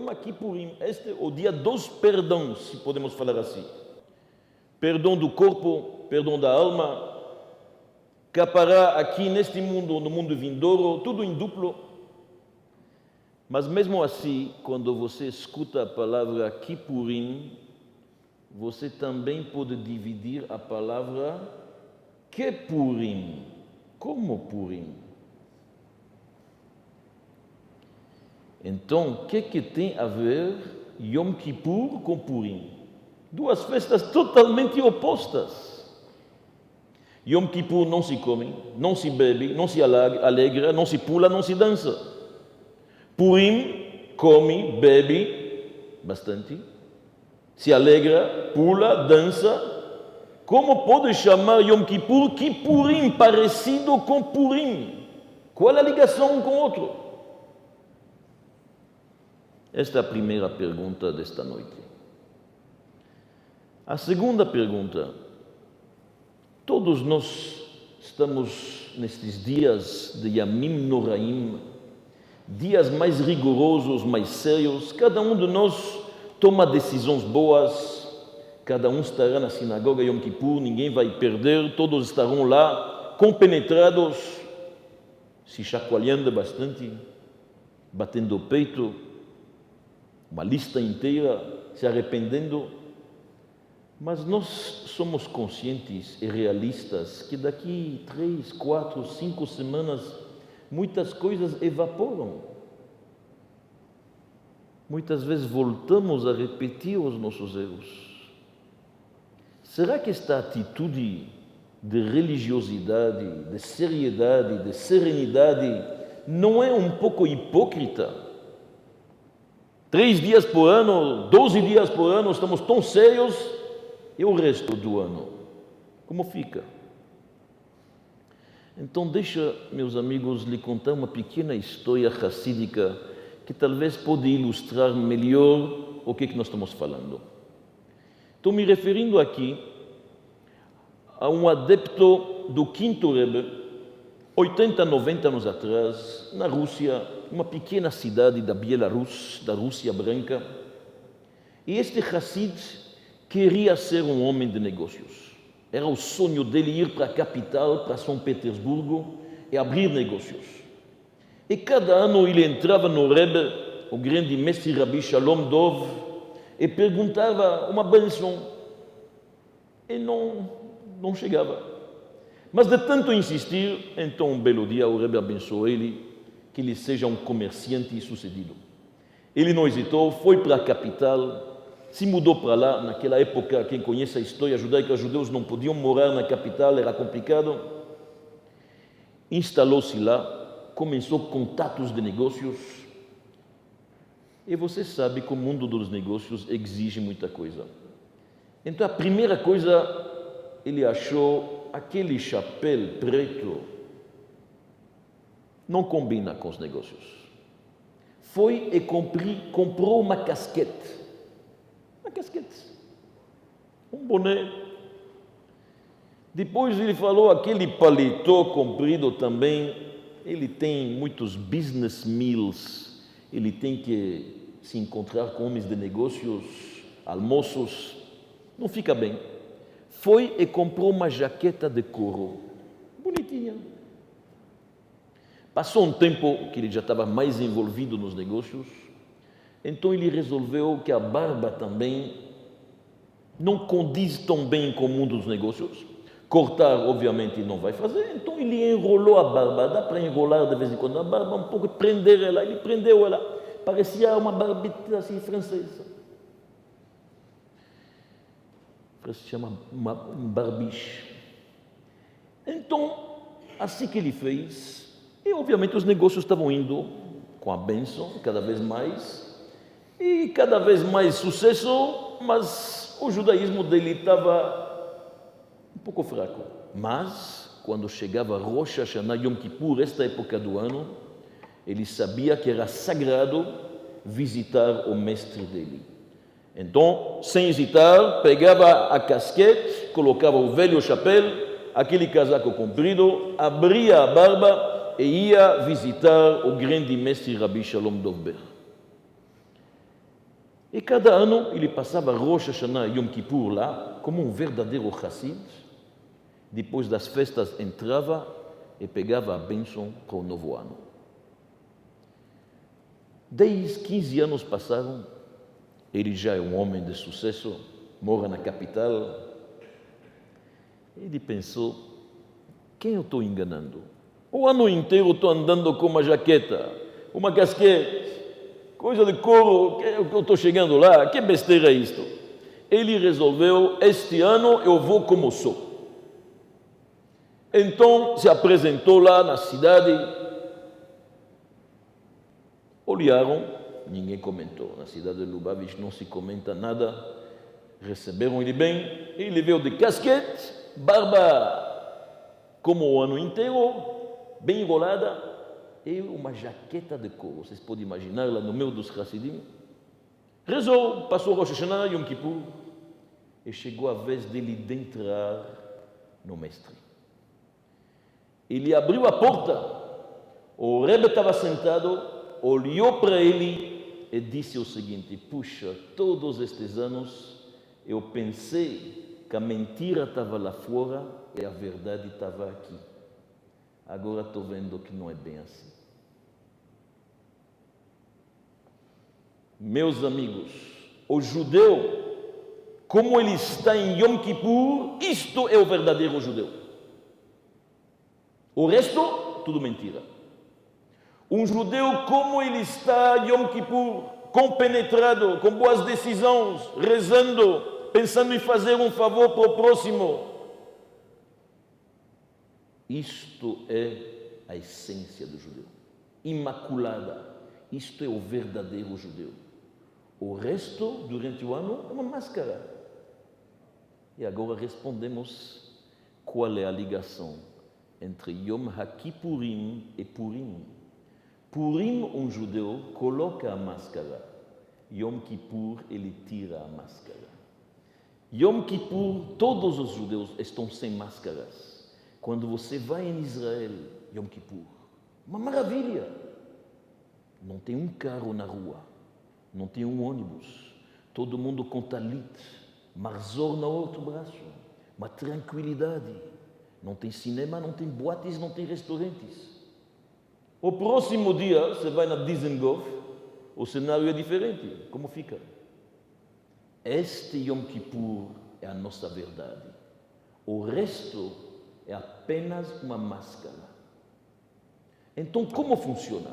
Yom Kippurim, este é o dia dos perdões, se podemos falar assim. Perdão do corpo, perdão da alma, capará aqui neste mundo, no mundo vindouro, tudo em duplo. Mas mesmo assim, quando você escuta a palavra Kippurim, você também pode dividir a palavra Kepurim. Como Purim? Então, o que tem a ver Yom Kippur com Purim? Duas festas totalmente opostas. Yom Kippur não se come, não se bebe, não se alegra, não se pula, não se dança. Purim come, bebe bastante, se alegra, pula, dança. Como pode chamar Yom Kippur Kippurim, parecido com Purim? Qual é a ligação um com o outro? Esta é a primeira pergunta desta noite. A segunda pergunta. Todos nós estamos nestes dias de Yamim Noraim, dias mais rigorosos, mais sérios. Cada um de nós toma decisões boas, cada um estará na sinagoga Yom Kippur, ninguém vai perder, todos estarão lá, compenetrados, se chacoalhando bastante, batendo o peito, uma lista inteira, se arrependendo. Mas nós somos conscientes e realistas que daqui 3, 4, 5 semanas muitas coisas evaporam. Muitas vezes voltamos a repetir os nossos erros. Será que esta atitude de religiosidade, de seriedade, de serenidade não é um pouco hipócrita? 3 dias por ano, 12 dias por ano, estamos tão sérios, e o resto do ano? Como fica? Então deixa, meus amigos, lhe contar uma pequena história racídica que talvez pode ilustrar melhor o que nós estamos falando. Estou me referindo aqui a um adepto do quinto Rebbe, 80, 90 anos atrás, na Rússia, uma pequena cidade da Bielorrússia, da Rússia branca. E este Hassid queria ser um homem de negócios. Era o sonho dele ir para a capital, para São Petersburgo, e abrir negócios. E cada ano ele entrava no Rebbe, o grande mestre Rabbi Shalom Dov, e perguntava uma bênção. E não chegava. Mas de tanto insistir, então um belo dia o Rebbe abençoou ele, que ele seja um comerciante sucedido. Ele não hesitou, foi para a capital, se mudou para lá. Naquela época, quem conhece a história judaica, os judeus não podiam morar na capital, era complicado. Instalou-se lá, começou contatos de negócios. E você sabe que o mundo dos negócios exige muita coisa. Então a primeira coisa, ele achou aquele chapéu preto não combina com os negócios. Foi e comprou uma casquete. Uma casquete. Um boné. Depois ele falou aquele paletó comprido também. Ele tem muitos business meals. Ele tem que se encontrar com homens de negócios, almoços. Não fica bem. Foi e comprou uma jaqueta de couro, bonitinha. Passou um tempo que ele já estava mais envolvido nos negócios, então ele resolveu que a barba também não condiz tão bem com o mundo dos negócios. Cortar, obviamente, não vai fazer, então ele enrolou a barba. Dá para enrolar de vez em quando a barba um pouco, prender ela. Ele prendeu ela, parecia uma barbita assim francesa. Se chama um barbiche. Então, assim que ele fez, e obviamente os negócios estavam indo com a bênção, cada vez mais, e cada vez mais sucesso, mas o judaísmo dele estava um pouco fraco. Mas, quando chegava Rosh Hashanah, Yom Kippur, esta época do ano, ele sabia que era sagrado visitar o mestre dele. Então, sem hesitar, pegava a casquete, colocava o velho chapéu, aquele casaco comprido, abria a barba e ia visitar o grande mestre Rabbi Shalom Dov Ber. E cada ano ele passava Rosh Hashanah e Yom Kippur lá, como um verdadeiro Hassid. Depois das festas entrava e pegava a bênção para o novo ano. 10, 15 anos passaram, ele já é um homem de sucesso, mora na capital. Ele pensou, quem eu estou enganando? O ano inteiro estou andando com uma jaqueta, uma casquete, coisa de couro, que eu estou chegando lá, que besteira é isto? Ele resolveu, este ano eu vou como sou. Então se apresentou lá na cidade, olharam, ninguém comentou, na cidade de Lubavitch não se comenta nada, receberam ele bem, ele veio de casquete, barba como o ano inteiro, bem enrolada, e uma jaqueta de couro, vocês podem imaginar lá no meio dos Hassidim. Rezou, passou Rosh Hashanah, Yom Kippur, e chegou a vez dele de entrar no mestre. Ele abriu a porta, o Rebbe estava sentado, olhou para ele e disse o seguinte: puxa, todos estes anos eu pensei que a mentira estava lá fora e a verdade estava aqui. Agora estou vendo que não é bem assim. Meus amigos, o judeu, como ele está em Yom Kippur, isto é o verdadeiro judeu. O resto, tudo mentira. Um judeu, como ele está em Yom Kippur, compenetrado, com boas decisões, rezando, pensando em fazer um favor para o próximo. Isto é a essência do judeu. Imaculada. Isto é o verdadeiro judeu. O resto, durante o ano, é uma máscara. E agora respondemos qual é a ligação entre Yom HaKippurim e Purim. Purim, um judeu coloca a máscara. Yom Kippur, ele tira a máscara. Yom Kippur, todos os judeus estão sem máscaras. Quando você vai em Israel, Yom Kippur, uma maravilha. Não tem um carro na rua, não tem um ônibus, todo mundo com talit, marzor no outro braço, uma tranquilidade. Não tem cinema, não tem boates, não tem restaurantes. O próximo dia, você vai na Dizengoff, o cenário é diferente. Como fica? Este Yom Kippur é a nossa verdade. O resto é apenas uma máscara. Então, como funciona?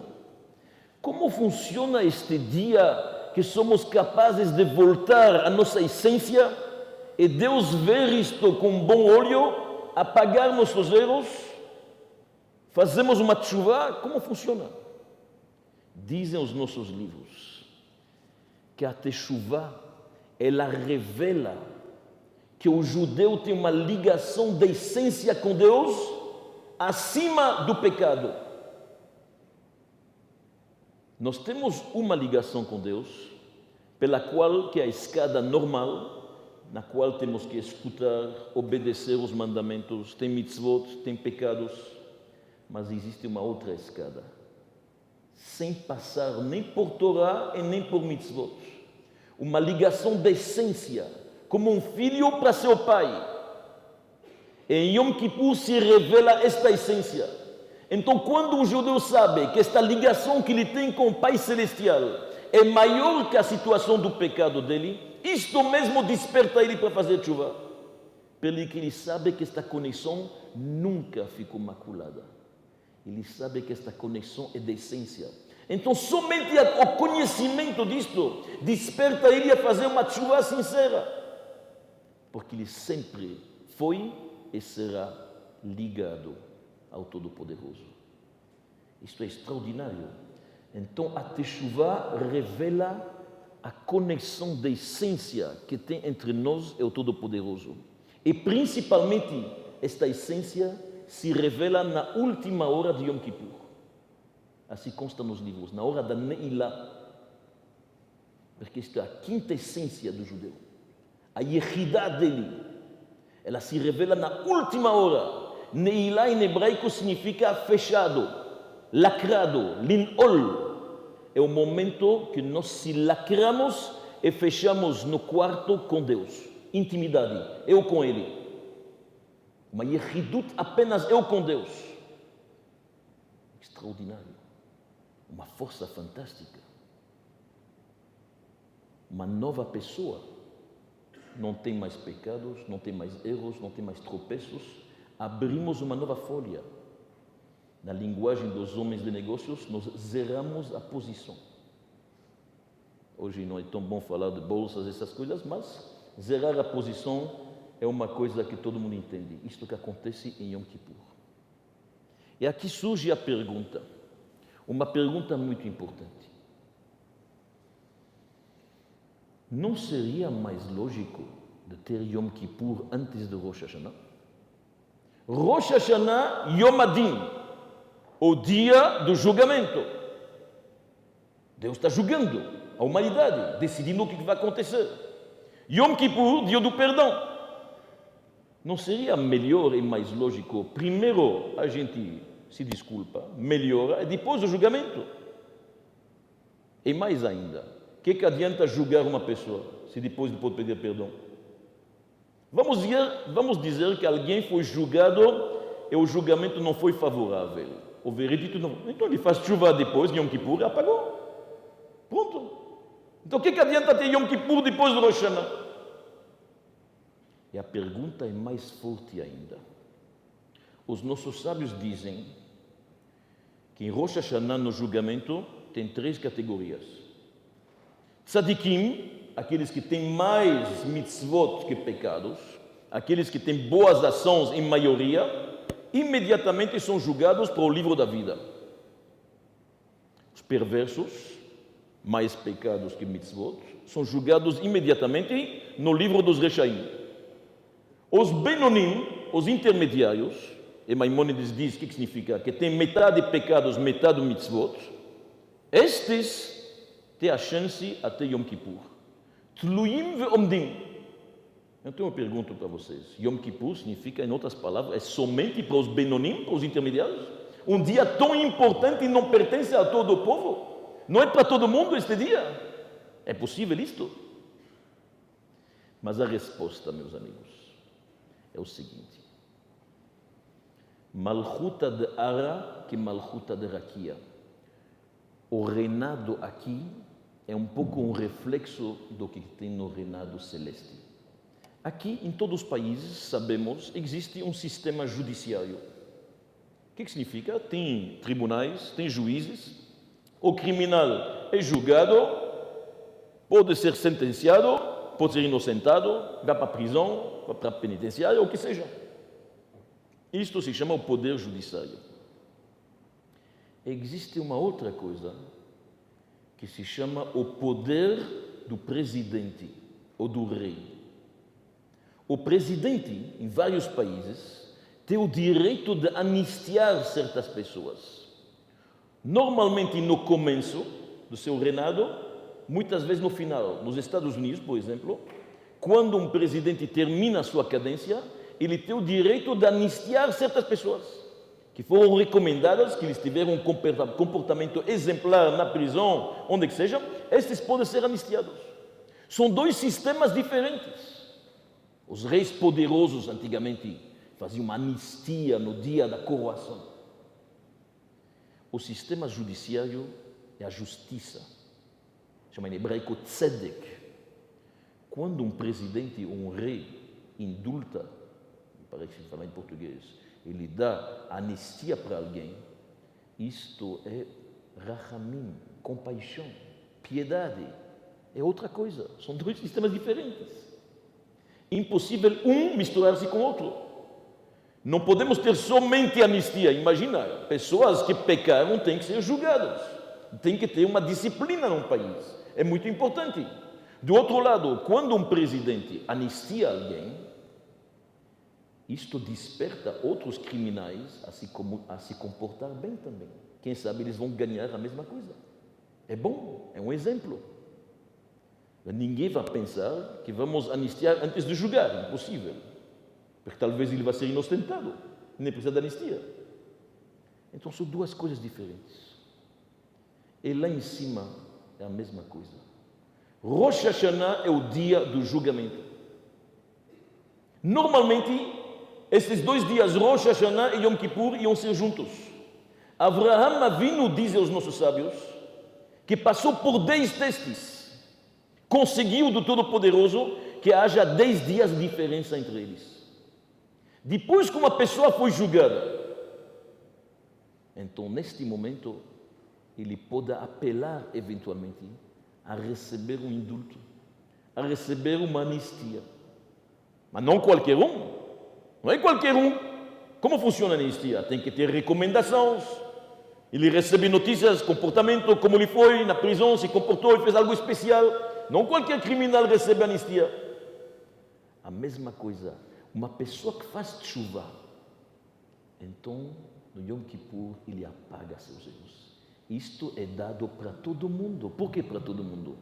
Como funciona este dia que somos capazes de voltar à nossa essência e Deus ver isto com bom olho, apagar nossos erros, fazemos uma tshuva? Como funciona? Dizem os nossos livros que a teshuvah, ela revela que o judeu tem uma ligação da essência com Deus acima do pecado. Nós temos uma ligação com Deus, pela qual, que é a escada normal, na qual temos que escutar, obedecer os mandamentos, tem mitzvot, tem pecados, mas existe uma outra escada, sem passar nem por Torá e nem por mitzvot. Uma ligação de essência, como um filho para seu pai. Em Yom Kippur se revela esta essência. Então, quando um judeu sabe que esta ligação que ele tem com o Pai Celestial é maior que a situação do pecado dele, isto mesmo desperta ele para fazer chuva. Pelo que ele sabe que esta conexão nunca ficou maculada. Ele sabe que esta conexão é de essência. Então, somente o conhecimento disto desperta ele a fazer uma chuva sincera. Porque ele sempre foi e será ligado ao Todo-Poderoso. Isto é extraordinário. Então, a Teshuvah revela a conexão da essência que tem entre nós e o Todo-Poderoso. E, principalmente, esta essência se revela na última hora de Yom Kippur. Assim consta nos livros, na hora da Ne'ilah. Porque isto é a quinta essência do judeu. A Yehidah dele. Ela se revela na última hora. Ne'ilah em hebraico significa fechado, lacrado, linol. É o momento que nós se lacramos e fechamos no quarto com Deus. Intimidade, eu com Ele. Uma yechidut apenas eu com Deus. Extraordinário. Uma força fantástica. Uma nova pessoa. Não tem mais pecados, não tem mais erros, não tem mais tropeços. Abrimos uma nova folha. Na linguagem dos homens de negócios, nós zeramos a posição. Hoje não é tão bom falar de bolsas, essas coisas, mas zerar a posição é uma coisa que todo mundo entende. Isto que acontece em Yom Kippur. E aqui surge a pergunta, uma pergunta muito importante. Não seria mais lógico de ter Yom Kippur antes de Rosh Hashanah? Rosh Hashanah, Yom Adin, o dia do julgamento. Deus está julgando a humanidade, decidindo o que vai acontecer. Yom Kippur, dia do perdão. Não seria melhor e mais lógico, primeiro a gente se desculpa, melhora, e depois o julgamento? E mais ainda, o que adianta julgar uma pessoa se depois pode pedir perdão? Vamos dizer que alguém foi julgado e o julgamento não foi favorável. O veredito não. Então ele faz chuva depois, Yom Kippur, e apagou. Pronto. Então o que adianta ter Yom Kippur depois do Rosh Hashanah? E a pergunta é mais forte ainda. Os nossos sábios dizem que em Rosh Hashanah, no julgamento, tem 3 categorias. Tzadikim, aqueles que têm mais mitzvot que pecados, aqueles que têm boas ações em maioria, imediatamente são julgados para o livro da vida. Os perversos, mais pecados que mitzvot, são julgados imediatamente no livro dos Rechaim. Os Benonim, os intermediários, e Maimônides diz o que significa, que tem metade pecados, metade mitzvot, estes têm a chance até Yom Kippur. Tluim ve'omdim. Então eu pergunto para vocês, Yom Kippur significa, em outras palavras, é somente para os Benonim, para os intermediários? Um dia tão importante e não pertence a todo o povo? Não é para todo mundo este dia? É possível isto? Mas a resposta, meus amigos, é o seguinte. Malchuta de Ara que Malchuta de Rakia. O reinado aqui é um pouco um reflexo do que tem no reinado celeste. Aqui, em todos os países, sabemos, existe um sistema judiciário. O que significa? Tem tribunais, tem juízes, o criminal é julgado, pode ser sentenciado, pode ser inocentado, vai para a prisão, vai para a penitenciária, ou o que seja. Isto se chama o poder judiciário. Existe uma outra coisa que se chama o poder do presidente ou do rei. O presidente, em vários países, tem o direito de anistiar certas pessoas. Normalmente no começo do seu reinado, muitas vezes no final. Nos Estados Unidos, por exemplo, quando um presidente termina a sua cadência, ele tem o direito de anistiar certas pessoas que foram recomendadas, que eles tiveram um comportamento exemplar na prisão, onde que seja, estes podem ser anistiados. São 2 sistemas diferentes. Os reis poderosos, antigamente, faziam uma anistia no dia da coroação. O sistema judiciário é a justiça. Chama em hebraico tzedek. Quando um presidente ou um rei indulta, parece que falar em português, ele dá anistia para alguém, isto é rachamim, compaixão, piedade. É outra coisa. São 2 sistemas diferentes. Impossível um misturar-se com o outro. Não podemos ter somente anistia. Imagina, pessoas que pecaram têm que ser julgadas. Tem que ter uma disciplina num país. É muito importante. Do outro lado, quando um presidente anistia alguém, isto desperta outros criminais a se comportar bem também. Quem sabe eles vão ganhar a mesma coisa. É bom, é um exemplo. Ninguém vai pensar que vamos anistiar antes de julgar, impossível. Porque talvez ele vai ser inocentado, nem precisa de anistia. Então são 2 coisas diferentes. E lá em cima é a mesma coisa. Rosh Hashanah é o dia do julgamento. Normalmente, esses 2 dias, Rosh Hashanah e Yom Kippur, iam ser juntos. Avraham Avinu, dizem os nossos sábios, que passou por 10 testes, conseguiu do Todo-Poderoso que haja 10 dias de diferença entre eles. Depois que uma pessoa foi julgada, então neste momento ele pode apelar eventualmente a receber um indulto, a receber uma anistia. Mas não qualquer um, não é qualquer um. Como funciona a anistia? Tem que ter recomendações. Ele recebe notícias, comportamento, como ele foi na prisão, se comportou e fez algo especial. Não qualquer criminal recebe anistia. A mesma coisa, uma pessoa que faz chuva, então no Yom Kippur ele apaga seus erros. Isto é dado para todo mundo. Por que para todo mundo?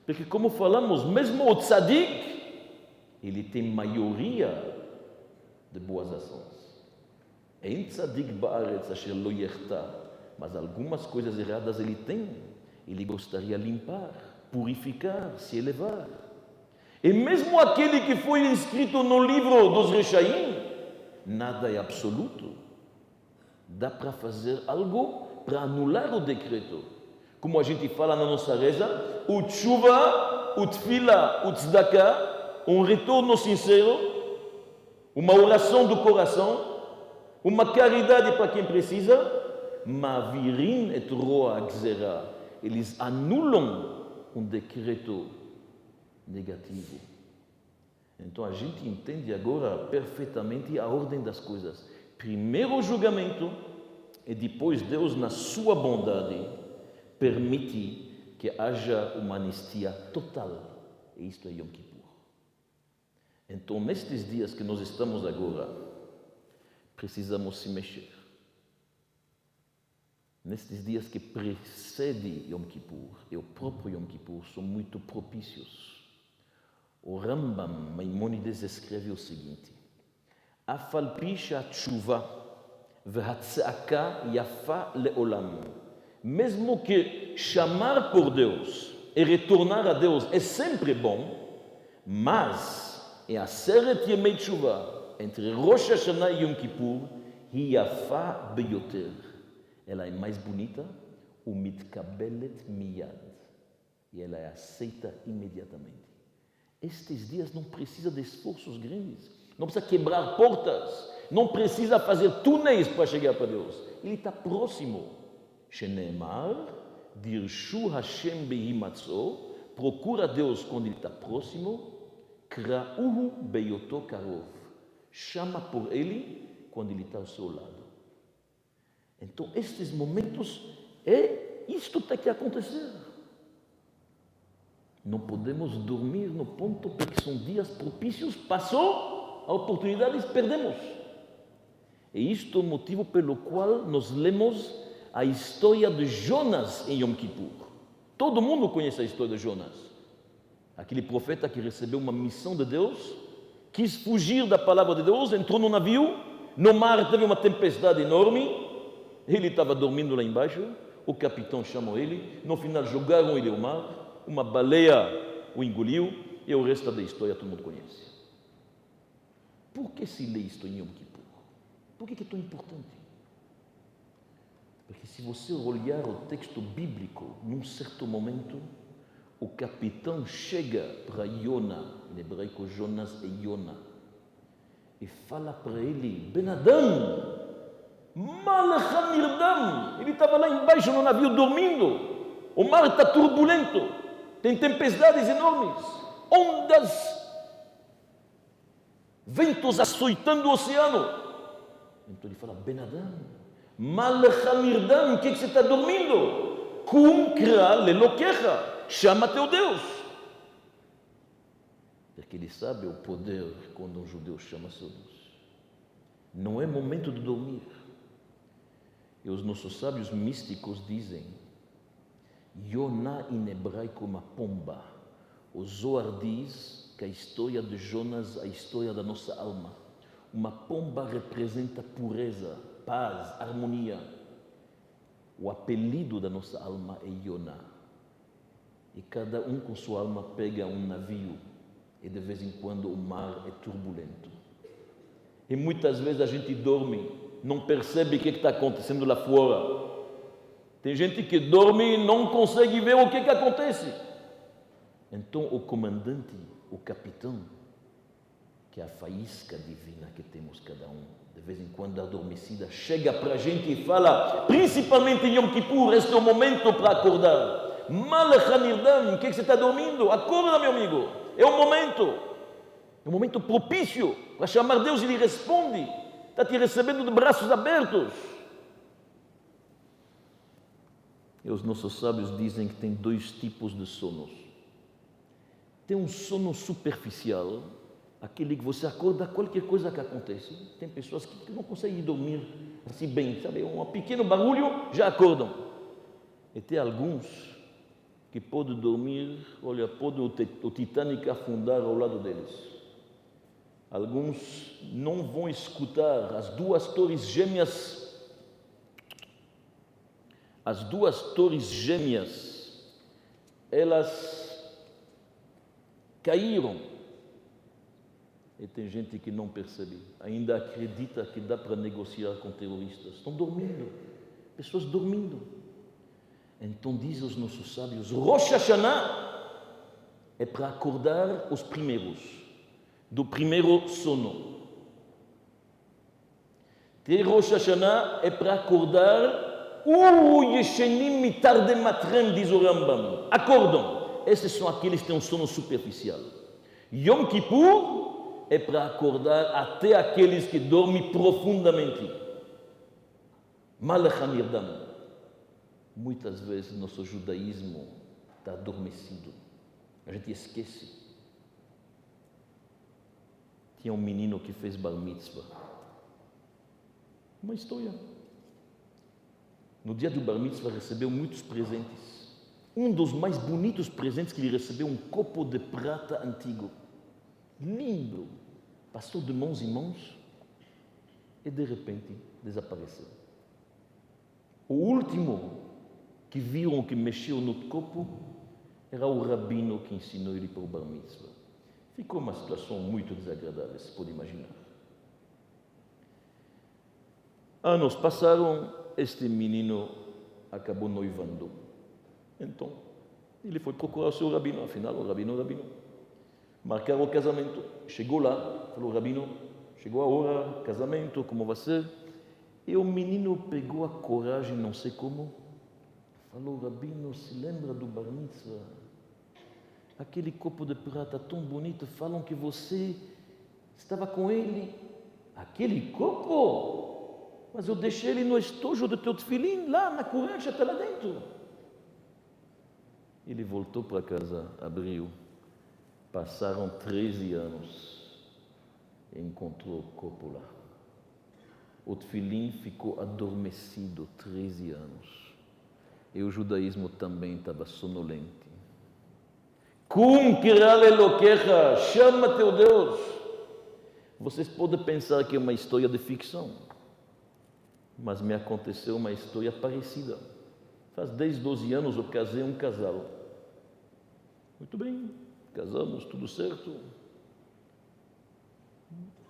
Porque, como falamos, mesmo o tzadik, ele tem maioria de boas ações. Em tzadik ba'aretz asher lo yerta, mas algumas coisas erradas ele tem. Ele gostaria de limpar, purificar, se elevar. E mesmo aquele que foi inscrito no livro dos Rechaim, nada é absoluto. Dá para fazer algo para anular o decreto. Como a gente fala na nossa reza, o tshuva, o tefila, o tzedakah, um retorno sincero, uma oração do coração, uma caridade para quem precisa, Mavirim et roa gzera. Eles anulam um decreto negativo. Então a gente entende agora perfeitamente a ordem das coisas. Primeiro o julgamento e depois Deus, na sua bondade, permite que haja uma anistia total. E isto é Yom Kippur. Então, nestes dias que nós estamos agora, precisamos se mexer. Nestes dias que precedem Yom Kippur e o próprio Yom Kippur são muito propícios. O Rambam Maimonides escreve o seguinte: Afal pi she'atshuva ve'hatzeaka yafa le'olam. Mesmo que chamar por Deus e retornar a Deus é sempre bom, mas é a Aseret Yemei Tshuva, entre Rosh Hashanah e Yom Kippur, hi yafa beyoter. Ela é mais bonita, o mitkabelet miyad, e ela é aceita imediatamente. Estes dias não precisa de esforços grandes, não precisa quebrar portas, não precisa fazer túneis para chegar para Deus. Ele está próximo. Sheneemar, dirshu Hashem behimatzo, procura Deus quando ele está próximo, kra'uhu beyoto karov, chama por ele quando ele está ao seu lado. Então, estes momentos, isto tem que acontecer. Não podemos dormir no ponto porque são dias propícios, passou a oportunidade e perdemos. E isto é o motivo pelo qual nós lemos a história de Jonas em Yom Kippur. Todo mundo conhece a história de Jonas. Aquele profeta que recebeu uma missão de Deus, quis fugir da palavra de Deus, entrou no navio, no mar teve uma tempestade enorme, ele estava dormindo lá embaixo, o capitão chamou ele, no final jogaram ele ao mar, uma baleia o engoliu e o resto da história todo mundo conhece. Por que se lê isto em Yom Kippur? Por que é tão importante? Porque se você olhar o texto bíblico, num certo momento, o capitão chega para Yona, em hebraico Jonas é Yona, e fala para ele: Ben Adam, Malacham Nirdam. Ele estava lá embaixo no navio dormindo, o mar está turbulento, tem tempestades enormes, ondas, ventos açoitando o oceano. Então ele fala: Ben Adam, Malacham Nirdam, o que você está dormindo? Kum kra lelokecha, chama teu Deus. Porque ele sabe o poder quando um judeu chama seu Deus. Não é momento de dormir. E os nossos sábios místicos dizem: Yonah em hebraico uma pomba. O Zohar diz que a história de Jonas, a história da nossa alma. Uma pomba representa pureza, paz, harmonia. O apelido da nossa alma é Yonah. E cada um com sua alma pega um navio e de vez em quando o mar é turbulento. E muitas vezes a gente dorme, não percebe o que está acontecendo lá fora. Tem gente que dorme e não consegue ver o que acontece. Então o comandante, o capitão, que é a faísca divina que temos cada um, de vez em quando adormecida, chega para a gente e fala, principalmente em Yom Kippur, este é o momento para acordar. Malachanirdam, o que você está dormindo? Acorda, meu amigo, é o momento propício para chamar Deus e Ele responde, está te recebendo de braços abertos. E os nossos sábios dizem que tem 2 tipos de sonos. Tem um sono superficial, aquele que você acorda qualquer coisa que acontece. Tem pessoas que não conseguem dormir assim bem, sabe? Um pequeno barulho, já acordam. E tem alguns que podem dormir, olha, podem o Titanic afundar ao lado deles. Alguns não vão escutar as 2 torres gêmeas. As 2 torres gêmeas, elas caíram. E tem gente que não percebe, ainda acredita que dá para negociar com terroristas. Estão dormindo, pessoas dormindo. Então dizem os nossos sábios, Rosh Hashanah é para acordar os primeiros, do primeiro sono. Ter Rosh Hashanah é para acordar Yeshenim mitardem matrem, diz o Rambam. Acordam. Esses são aqueles que têm um sono superficial. Yom Kippur é para acordar até aqueles que dormem profundamente. Malachanirdam. Muitas vezes nosso judaísmo está adormecido. A gente esquece. Tinha um menino que fez bar mitzvah. Uma história. No dia do bar mitzvah recebeu muitos presentes. Um dos mais bonitos presentes que ele recebeu, um copo de prata antigo. Lindo. Passou de mãos em mãos e de repente desapareceu. O último que viram que mexeu no copo era o rabino que ensinou ele para o bar mitzvah. Ficou uma situação muito desagradável, se pode imaginar. Anos passaram, este menino acabou noivando. Então, ele foi procurar o seu rabino, afinal, o rabino. Marcaram o casamento. Chegou lá, falou, rabino, chegou a hora, casamento, como vai ser? E o menino pegou a coragem, não sei como, falou, rabino, se lembra do bar mitzvah? Aquele copo de prata tão bonito, falam que você estava com ele. Aquele copo? Mas eu deixei ele no estojo do teu tefilim, lá na coragem, até lá dentro. Ele voltou para casa, abriu. Passaram 13 anos e encontrou o copo lá. O tefilim ficou adormecido 13 anos. E o judaísmo também estava sonolento. Kum kiral elokecha, chama teu Deus. Vocês podem pensar que é uma história de ficção, mas me aconteceu uma história parecida. Faz 10, 12 anos eu casei um casal. Muito bem, casamos, tudo certo.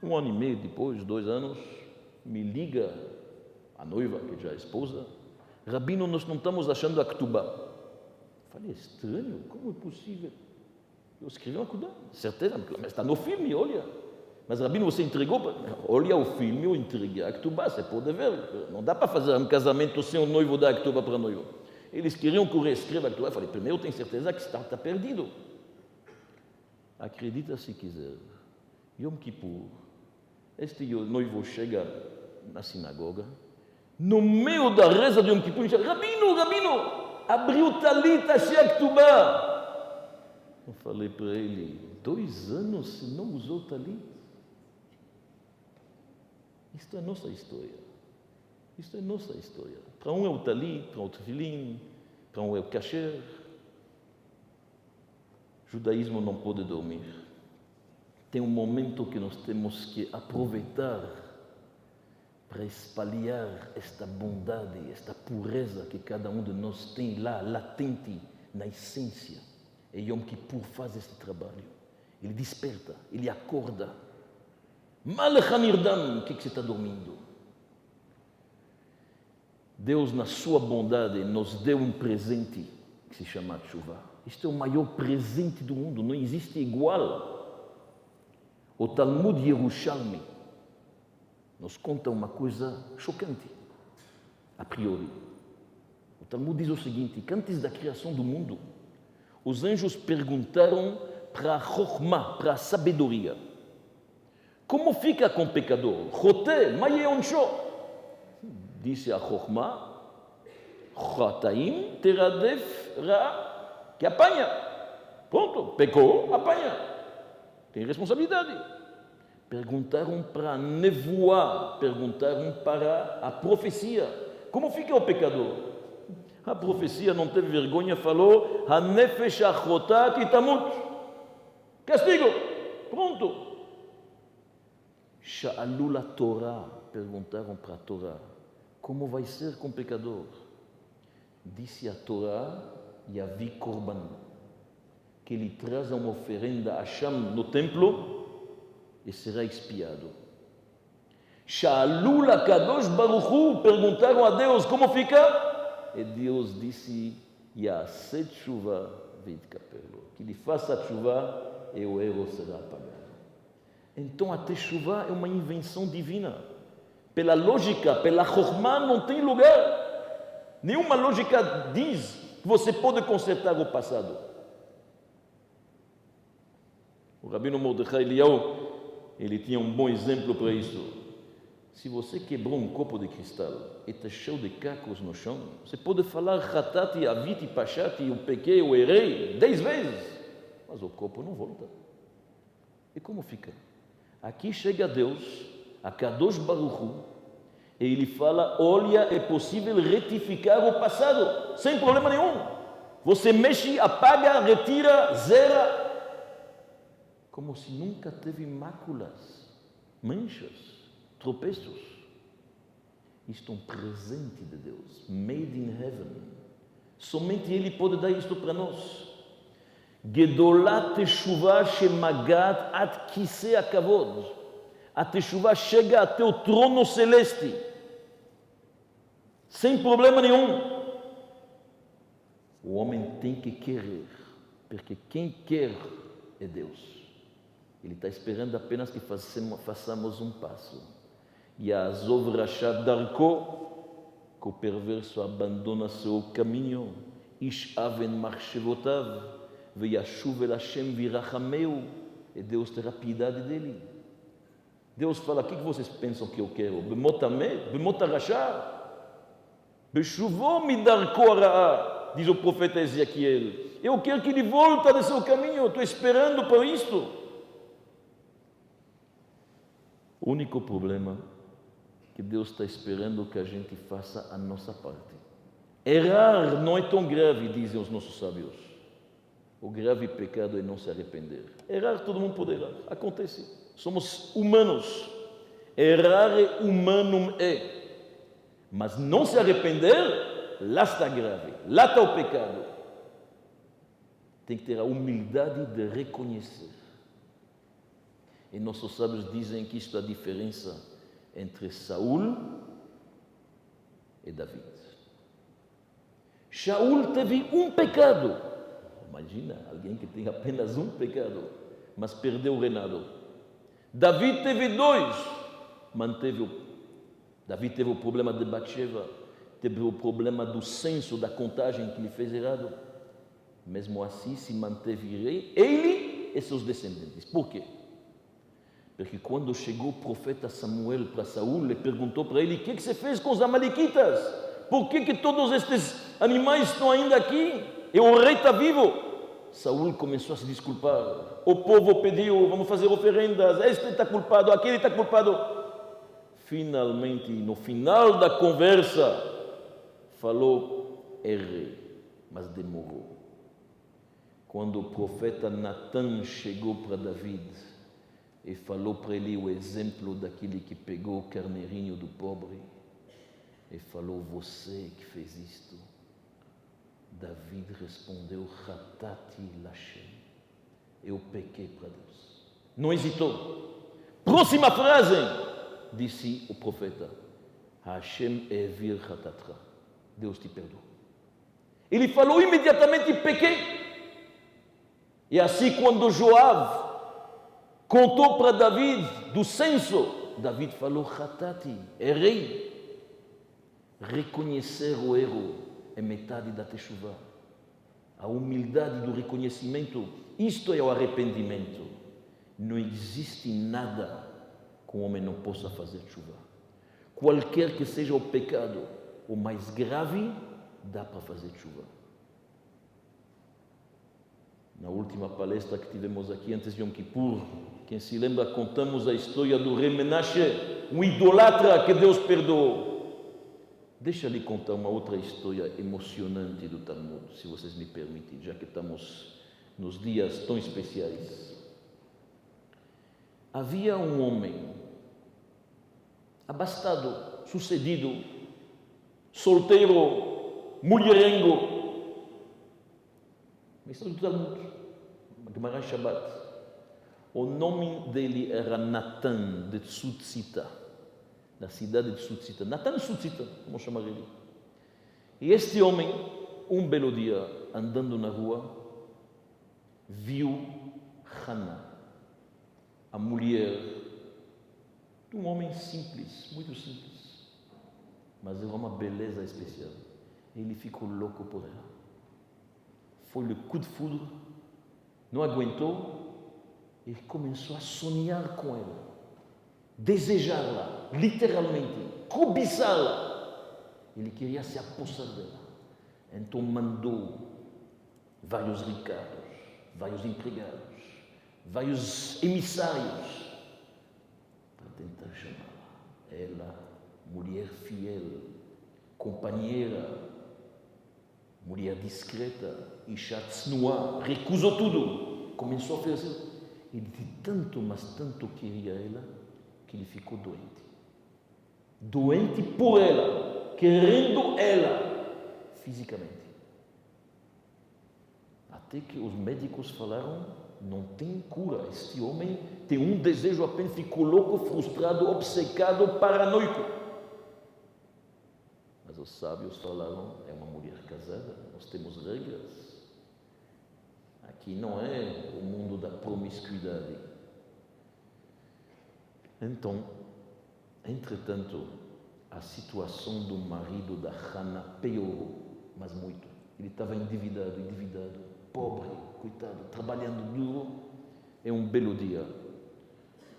1 ano e meio depois, 2 anos, me liga a noiva, que já é esposa, rabino, nós não estamos achando a Ketubá. Falei, estranho, como é possível? Eu escrevi uma Ketubá, certeza, mas está no filme, olha. Mas, rabino, você entregou? Olha o filme, eu entreguei a Ketubá, você pode ver. Não dá para fazer um casamento sem o noivo dar a Ketubá para o noivo. Eles queriam que eu reescreva a Ketubá. Eu falei, primeiro eu tenho certeza que está perdido. Acredita se quiser. Yom Kippur, este noivo chega na sinagoga, no meio da reza de Yom Kippur, ele diz, rabino, abriu o talit, achei a Ketubá. Eu falei para ele, 2 anos se não usou o talit? Isto é nossa história. Isto é nossa história. Para um é o talit, para outro tefilim, para um é o kasher. O judaísmo não pode dormir. Tem um momento que nós temos que aproveitar para espalhar esta bondade, esta pureza que cada um de nós tem lá, latente, na essência. E Yom Kippur faz esse trabalho. Ele desperta, ele acorda. Malach Nirdam, o que você está dormindo? Deus, na sua bondade, nos deu um presente que se chama Tshuva. Este é o maior presente do mundo, não existe igual. O Talmud Yerushalmi nos conta uma coisa chocante, a priori. O Talmud diz o seguinte, que antes da criação do mundo, os anjos perguntaram para a Chokhmah, para a sabedoria, como fica com o pecador? Choté, maye onsho. Disse a Chokhmah, Chotaim teradef ra, que apanha. Pronto, pecou, apanha. Tem responsabilidade. Perguntaram para a nevoá, perguntaram para a profecia, como fica o pecador? A profecia não teve vergonha, falou, Hanefesh achotat itamut. Castigo. Pronto. Sha'alul a Torá, perguntaram para a Torá, como vai ser com o pecador? Disse a Torá, Yavi Korban, que ele traz uma oferenda a Hashem no templo e será expiado. Sha'alul a Kadosh Baruch Hu, perguntaram a Deus, como fica? E Deus disse, Ya'aseh tshuva v'yitkaper, que ele faça a tshuva e o erro será apagado. Então a teshuva é uma invenção divina. Pela lógica, pela chokhmah não tem lugar. Nenhuma lógica diz que você pode consertar o passado. O Rabino Mordechai Eliyahu, ele tinha um bom exemplo para isso. Se você quebrou um copo de cristal e está cheio de cacos no chão, você pode falar Chatati, Aviti, Pachati, eu pequei, eu errei 10 vezes, mas o copo não volta. E como fica? Aqui chega Deus, a Kadosh Baruch Hu, e ele fala, olha, é possível retificar o passado, sem problema nenhum. Você mexe, apaga, retira, zera, como se nunca teve máculas, manchas, tropeços. Isto é um presente de Deus, made in heaven. Somente Ele pode dar isto para nós. Gedolat teshuvah shemagat ad kisei hakavod. A teshuvah chega até o trono celeste, sem problema nenhum. O homem tem que querer, porque quem quer é Deus. Ele está esperando apenas que façamos um passo. Ya'azov rasha darko, que o perverso abandona seu caminho. Ish aven machshevotav. Veyashuv el Hashem virachameu, e Deus terá piedade dele. Deus fala, o que vocês pensam que eu quero? Bemotameh, bemotarachá, beshuvó midarko ara'a, diz o profeta Ezequiel. Eu quero que ele volte do seu caminho, estou esperando para isto. O único problema é que Deus está esperando que a gente faça a nossa parte. Errar não é tão grave, dizem os nossos sábios. O grave pecado é não se arrepender. Errar, todo mundo pode errar. Acontece. Somos humanos. Errar é humanum é. Mas não se arrepender, lá está grave. Lá está o pecado. Tem que ter a humildade de reconhecer. E nossos sábios dizem que isto é a diferença entre Saul e David. Shaul teve um pecado. Imagina, alguém que tem apenas um pecado, mas perdeu o reinado. David teve 2, David teve o problema de Bathsheba, teve o problema do censo, da contagem que ele fez errado. Mesmo assim, se manteve rei, ele e seus descendentes. Por quê? Porque quando chegou o profeta Samuel para Saul, ele perguntou para ele, o que você fez com os amalequitas? Por que todos estes animais estão ainda aqui? E o rei está vivo. Saul começou a se desculpar. O povo pediu, vamos fazer oferendas. Este está culpado, aquele está culpado. Finalmente, no final da conversa, falou, errei, mas demorou. Quando o profeta Natan chegou para David e falou para ele o exemplo daquele que pegou o carneirinho do pobre, e falou, você que fez isto. David respondeu, Chatati Lashem, eu pequei para Deus. Não hesitou. Próxima frase, disse o profeta, Hashem evir Chatatra, Deus te perdoa. Ele falou imediatamente, pequei. E assim quando Joab contou para David do censo, David falou, Chatati, errei. Reconhecer o erro é metade da teshuvá. A humildade do reconhecimento, isto é o arrependimento. Não existe nada que o homem não possa fazer teshuvá. Qualquer que seja o pecado, o mais grave, dá para fazer teshuvá. Na última palestra que tivemos aqui antes de Yom Kippur, quem se lembra, contamos a história do rei Menashe, um idolatra que Deus perdoou. Deixa eu lhe contar uma outra história emocionante do Talmud, se vocês me permitem, já que estamos nos dias tão especiais. Havia um homem abastado, sucedido, solteiro, mulherengo. Uma história do Talmud, Gemara Shabbat. O nome dele era Natan de Tsutzita, da cidade de Tsutzita. Natan de Tsutzita, como chamar ele. E este homem, um belo dia, andando na rua, viu Hannah, a mulher de um homem simples, muito simples, mas era uma beleza especial. Ele ficou louco por ela. Foi le coup de foudre, não aguentou e começou a sonhar com ela, desejá-la, literalmente, cobiçá-la. Ele queria se apossar dela. Então mandou vários ricados, vários empregados, vários emissários para tentar chamá-la. Ela, mulher fiel, companheira, mulher discreta, Isha Tznuá, recusou tudo, começou a oferecer. Ele de tanto, mas tanto queria ela, que ele ficou doente. Doente por ela, querendo ela, fisicamente. Até que os médicos falaram, não tem cura, este homem tem um desejo apenas, ficou louco, frustrado, obcecado, paranoico. Mas os sábios falaram, é uma mulher casada, nós temos regras. Aqui não é o mundo da promiscuidade. Então, entretanto, a situação do marido da Hannah piorou, mas muito. Ele estava endividado, pobre, coitado, trabalhando duro. É um belo dia.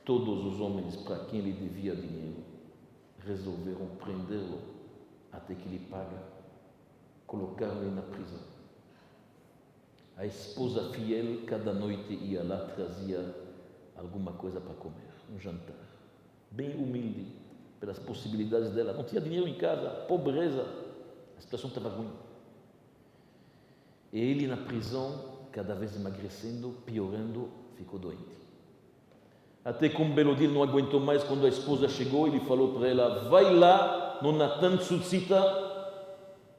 Todos os homens para quem ele devia dinheiro resolveram prendê-lo até que ele paga, colocaram ele na prisão. A esposa fiel, cada noite ia lá, trazia alguma coisa para comer, um jantar. Bem humilde, pelas possibilidades dela. Não tinha dinheiro em casa, pobreza, a situação estava ruim. E ele na prisão, cada vez emagrecendo, piorando, ficou doente. Até que um belo dia ele não aguentou mais, quando a esposa chegou, ele falou para ela, vai lá no Natan Tsutzita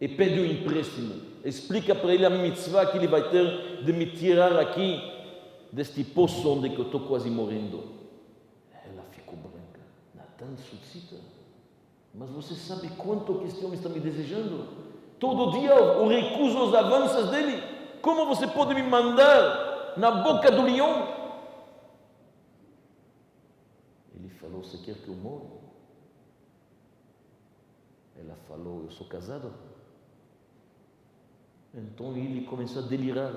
e pede um empréstimo. Explica para ele a mitzvah que ele vai ter de me tirar aqui deste poço onde eu estou quase morrendo. Ela ficou branca. Natan Tsutzita? Mas você sabe quanto que este homem está me desejando? Todo dia eu recuso os avanços dele. Como você pode me mandar na boca do leão? Ele falou, você quer que eu morra? Ela falou, eu sou casado. Então ele começou a delirar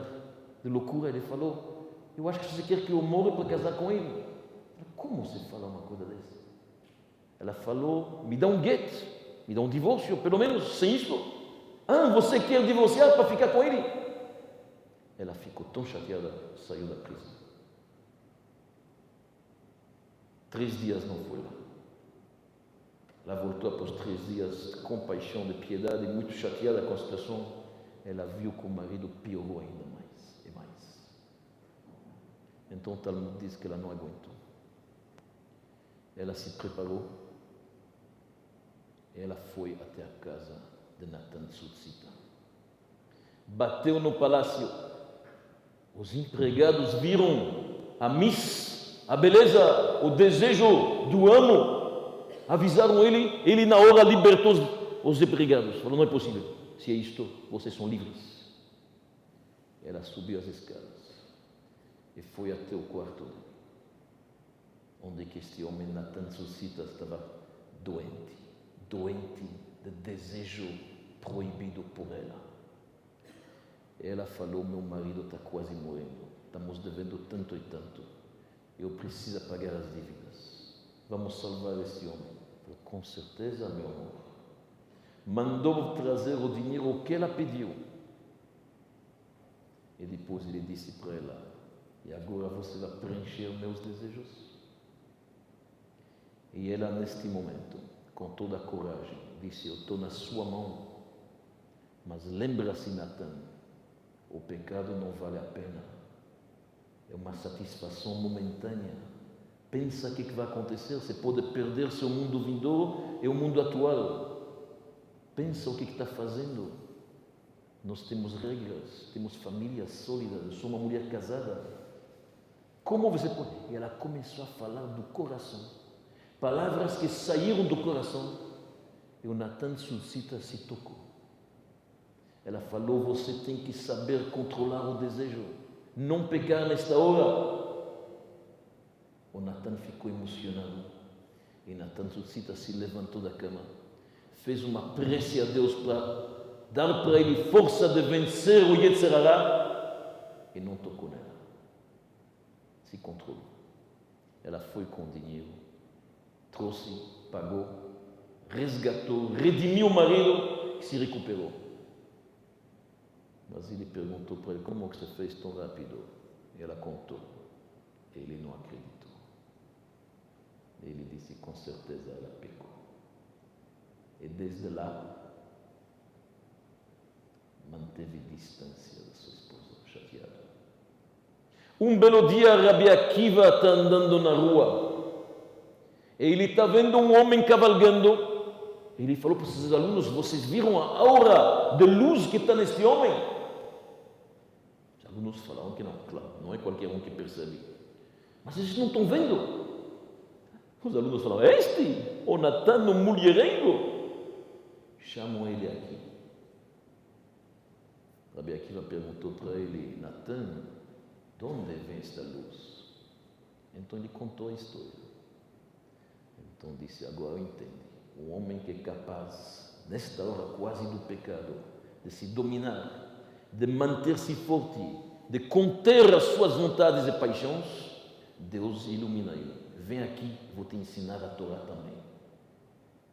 de loucura. Ele falou, eu acho que você quer que eu morra para casar com ele. Como você fala uma coisa dessa? Ela falou, me dá um get, me dá um divórcio, pelo menos, sem isso. Você quer divorciar para ficar com ele? Ela ficou tão chateada, saiu da prisão. 3 dias não foi lá. Ela voltou após 3 dias de compaixão, de piedade, muito chateada com a situação. Ela viu que o marido piorou ainda mais e mais. Então o Talmud diz que ela não aguentou. Ela se preparou e ela foi até a casa de Natan Tsutzita. bateu no palácio. Os empregados viram a miss, a beleza, o desejo do amo. Avisaram ele na hora libertou os empregados. Falou, não é possível. Se é isto, vocês são livres. Ela subiu as escadas e foi até o quarto dele, onde que este homem, Natan Susita, estava doente de desejo proibido por ela. Ela falou, meu marido está quase morrendo, estamos devendo tanto e tanto, eu preciso pagar as dívidas, vamos salvar esse homem. Falei, com certeza, meu amor. Mandou trazer o dinheiro que ela pediu. E depois ele disse para ela, e agora você vai preencher meus desejos? E ela, neste momento, com toda a coragem, disse, eu estou na sua mão, mas lembra-se, Natan, o pecado não vale a pena, é uma satisfação momentânea. Pensa o que vai acontecer, você pode perder seu mundo vindouro e o mundo atual. Pensa o que está fazendo. Nós temos regras, temos família sólida, eu sou uma mulher casada. Como você pode? E ela começou a falar do coração, palavras que saíram do coração. E o Natan Susita se tocou. Ela falou, você tem que saber controlar o desejo, não pecar nesta hora. O Natan ficou emocionado. E Natan Susita se levantou da cama, fez uma prece a Deus para dar para ele força de vencer o Yetzer Hara, e não tocou nela. Se controlou. Ela foi com o dinheiro, trouxe, pagou, resgatou, redimiu o marido e se recuperou. Mas ele perguntou para ele, como que você fez tão rápido? E ela contou. Ele não acreditou. Ele disse, com certeza ela pecou. E desde lá, manteve distância da sua esposa, chateada. Um belo dia, Rabi Akiva está andando na rua. E ele está vendo um homem cavalgando. Ele falou para os seus alunos, vocês viram a aura de luz que está neste homem? Os alunos falaram que não, claro, não é qualquer um que percebe. Mas eles não estão vendo. Os alunos falaram, este, o Natan, o mulherengo. Chamam ele aqui. Rabi Akiva perguntou para ele, Natan, de onde vem esta luz? Então ele contou a história. Então disse, agora eu entendo. Um homem que é capaz, nesta hora quase do pecado, de se dominar, de manter-se forte, de conter as suas vontades e paixões, Deus ilumina ele. Vem aqui, vou te ensinar a Torá também.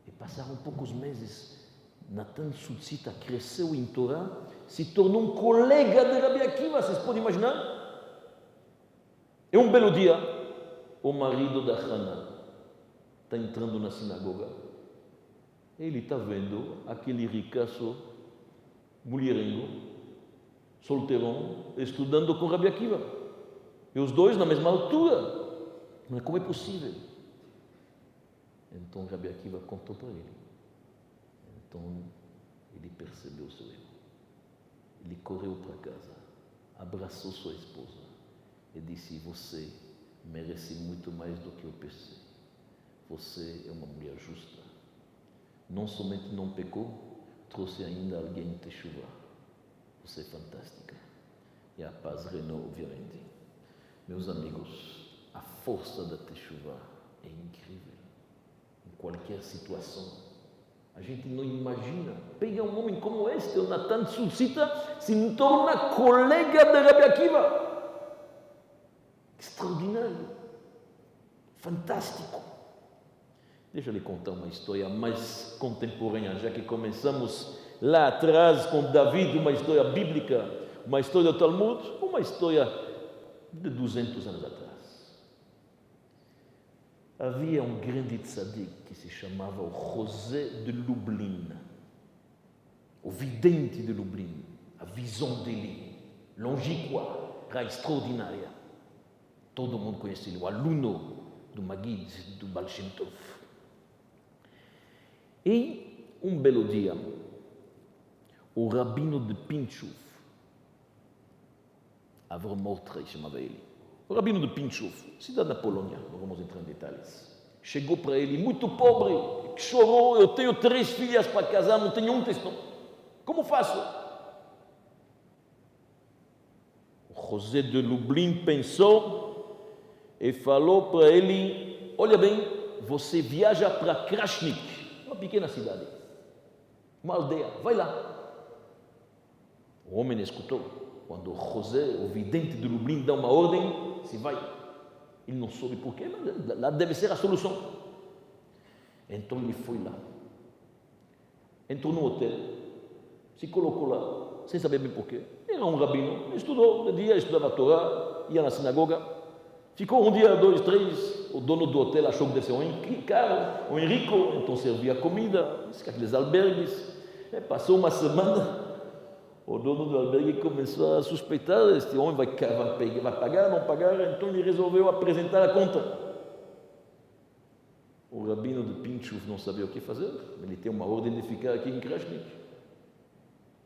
E passaram poucos meses. Natan Susita cresceu em Torá, se tornou um colega de Rabi Akiva, vocês podem imaginar? E um belo dia, o marido da Hana está entrando na sinagoga. Ele está vendo aquele ricaço mulherengo, solteirão, estudando com Rabi Akiva. E os dois na mesma altura. Mas como é possível? Então Rabi Akiva contou para ele. Então ele percebeu o seu erro. Ele correu para casa, abraçou sua esposa e disse, você merece muito mais do que eu pensei. Você é uma mulher justa. Não somente não pecou, trouxe ainda alguém em Teshuvah. Você é fantástica. E a paz reinou, obviamente. Meus amigos, a força da Teshuvah é incrível. Em qualquer situação. A gente não imagina. Pega um homem como este, o Natan Susita, se torna colega de Rabi Akiva. Extraordinário. Fantástico. Deixa eu lhe contar uma história mais contemporânea, já que começamos lá atrás com David, uma história bíblica, uma história do Talmud, uma história de 200 anos atrás. Havia um grande tzadik que se chamava o José de Lublin, o vidente de Lublin, a visão dele, longínqua, era extraordinária. Todo mundo conhece ele, o aluno do Magid, do Baal Shem Tov. E um belo dia, o rabino de Pinchuf, Avram Mordechai chamava ele. O rabino de Pinchov, cidade da Polônia, não vamos entrar em detalhes. Chegou para ele, muito pobre, que chorou, eu tenho 3 filhas para casar, não tenho um testão. Como faço? O José de Lublin pensou e falou para ele, olha bem, você viaja para Krasnik, uma pequena cidade, uma aldeia, vai lá. O homem escutou. Quando José, o vidente de Lublin, dá uma ordem, se vai. Ele não soube porquê, mas lá deve ser a solução. Então ele foi lá. Entrou no hotel, se colocou lá, sem saber bem porquê. Era um rabino, estudou, de dia estudava a Torá, ia na sinagoga. Ficou um dia, 2, 3, o dono do hotel achou que deve ser um caro, um rico, então servia comida, aqueles albergues. Passou uma semana, o dono do albergue começou a suspeitar, este homem vai pagar, não pagar, então ele resolveu apresentar a conta. O rabino de Pinchov não sabia o que fazer, ele tem uma ordem de ficar aqui em Krasnik.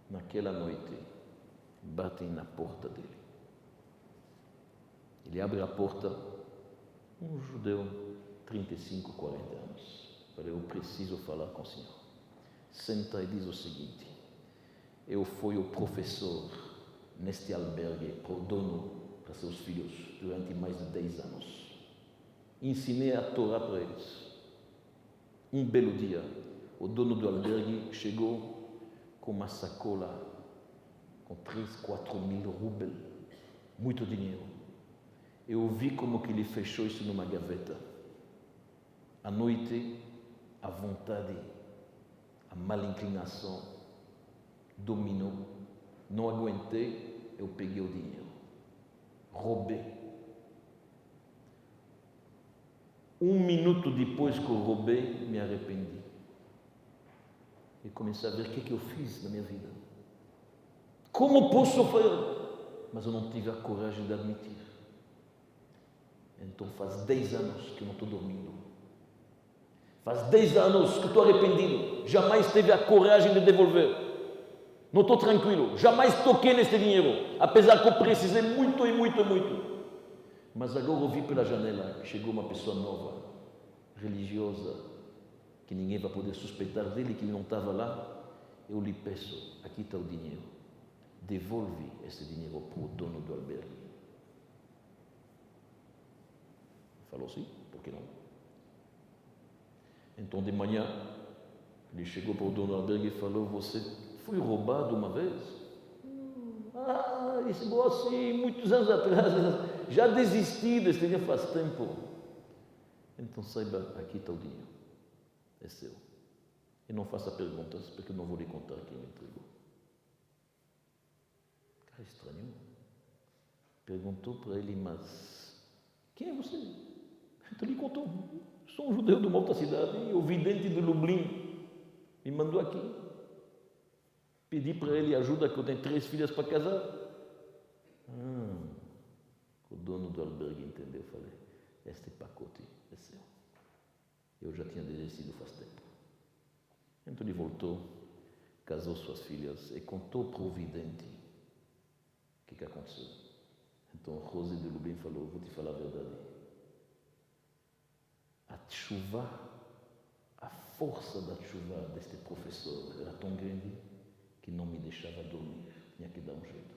Naquela noite, batem na porta dele. Ele abre a porta, um judeu, 35, 40 anos. Falei, eu preciso falar com o senhor. Senta e diz o seguinte, eu fui o professor neste albergue, pro dono, para seus filhos, durante mais de 10 anos. Ensinei a Torá para eles. Um belo dia, o dono do albergue chegou com uma sacola com 3, 4 mil rubel, muito dinheiro. Eu vi como que ele fechou isso numa gaveta. À noite, a vontade, a mal inclinação dominou. Não aguentei, eu peguei o dinheiro. Roubei. 1 minuto depois que eu roubei, me arrependi. E comecei a ver o que eu fiz na minha vida. Como posso sofrer? Mas eu não tive a coragem de admitir. Então faz 10 anos que eu não estou dormindo. Faz 10 anos que estou arrependido. Jamais teve a coragem de devolver. Não estou tranquilo. Jamais toquei nesse dinheiro. Apesar que eu precisei muito e muito e muito. Mas agora eu vi pela janela que chegou uma pessoa nova, religiosa, que ninguém vai poder suspeitar dele, que ele não estava lá. Eu lhe peço, aqui está o dinheiro. Devolve esse dinheiro para o dono do albergue. Falou sim, por que não? Então de manhã, ele chegou para o dono do albergue e falou, você foi roubado uma vez? Isso foi assim, muitos anos atrás, já desisti desse dinheiro faz tempo. Então saiba, aqui está o dinheiro, é seu. E não faça perguntas, porque eu não vou lhe contar quem me entregou. Cara, estranho. Perguntou para ele, mas quem é você? Então ele contou, sou um judeu de uma outra cidade, o vidente de Lublin me mandou aqui. Pedi para ele ajuda, que eu tenho 3 filhas para casar. O dono do albergue entendeu, falei, este pacote é seu. Eu já tinha desistido faz tempo. Então ele voltou, casou suas filhas e contou para o vidente o que aconteceu. Então José de Lublin falou, vou te falar a verdade. A chuva, a força da chuva deste professor era tão grande que não me deixava dormir, tinha que dar um jeito.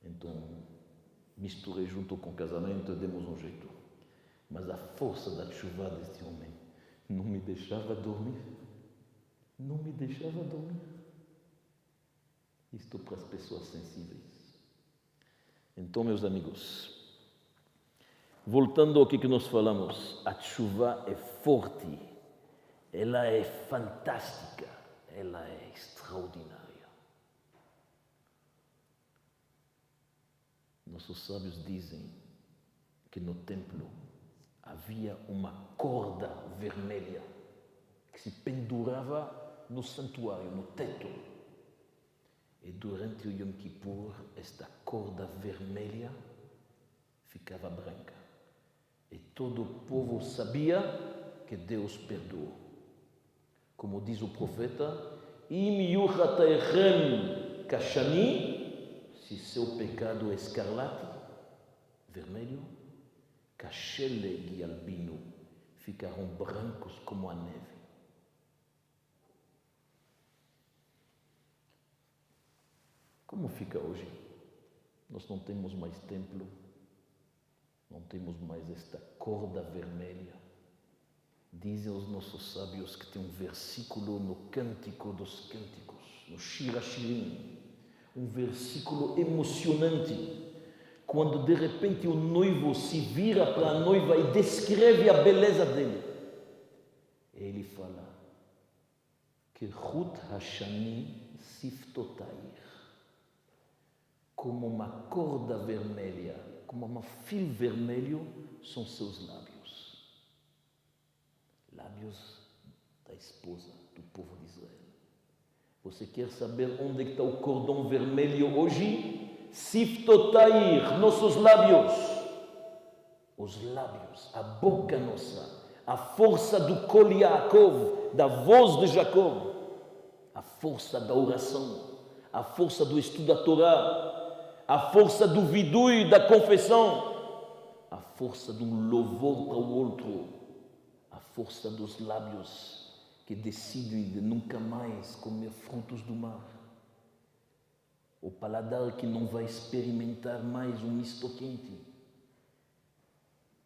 Então, misturei junto com o casamento e demos um jeito. Mas a força da chuva deste homem não me deixava dormir. Não me deixava dormir. Isto para as pessoas sensíveis. Então, meus amigos, voltando ao que nós falamos, a chuva é forte, ela é fantástica, ela é extraordinária. Nossos sábios dizem que no templo havia uma corda vermelha que se pendurava no santuário, no teto. E durante o Yom Kippur, esta corda vermelha ficava branca. E todo o povo sabia que Deus perdoou. Como diz o profeta, Im yuchataychem kashani, se seu pecado é escarlate, vermelho, cachele e albino ficarão brancos como a neve. Como fica hoje? Nós não temos mais templo, não temos mais esta corda vermelha. Dizem os nossos sábios que tem um versículo no Cântico dos Cânticos, no Shir HaShirim, um versículo emocionante, quando de repente o noivo se vira para a noiva e descreve a beleza dele. Ele fala que Chut Hashani Siftotair, como uma corda vermelha, como um fio vermelho, são seus lábios. Lábios da esposa do povo de Israel. Você quer saber onde está o cordão vermelho hoje? Siftotair, nossos lábios. Os lábios, a boca nossa, a força do Kol Yaakov, da voz de Jacó, a força da oração, a força do estudo da Torá, a força do vidui, da confissão, a força de um louvor para o outro, a força dos lábios que decidem de nunca mais comer frutos do mar, o paladar que não vai experimentar mais um misto quente,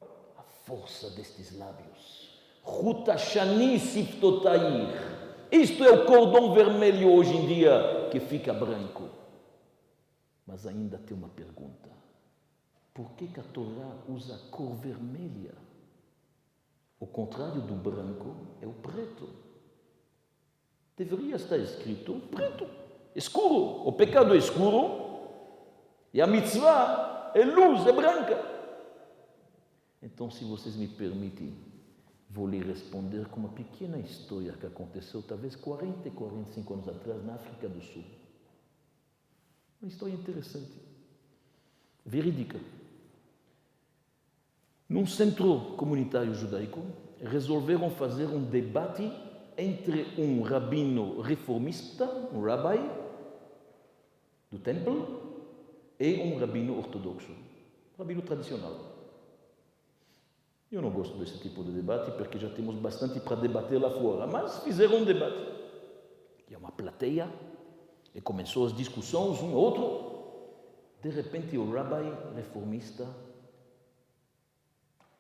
a força destes lábios. Chut Hashani Siftotair. Isto é o cordão vermelho hoje em dia que fica branco. Mas ainda tem uma pergunta. Por que a Torá usa a cor vermelha? O contrário do branco é o preto. Deveria estar escrito preto, escuro. O pecado é escuro e a mitzvah é luz, é branca. Então, se vocês me permitem, vou lhe responder com uma pequena história que aconteceu talvez 40, 45 anos atrás na África do Sul. Uma história interessante, verídica. Num centro comunitário judaico, resolveram fazer um debate entre um rabino reformista, um rabbi do templo, e um rabino ortodoxo, um rabino tradicional. Eu não gosto desse tipo de debate porque já temos bastante para debater lá fora, mas fizeram um debate. E uma plateia, e começou as discussões, um outro. De repente, o rabbi reformista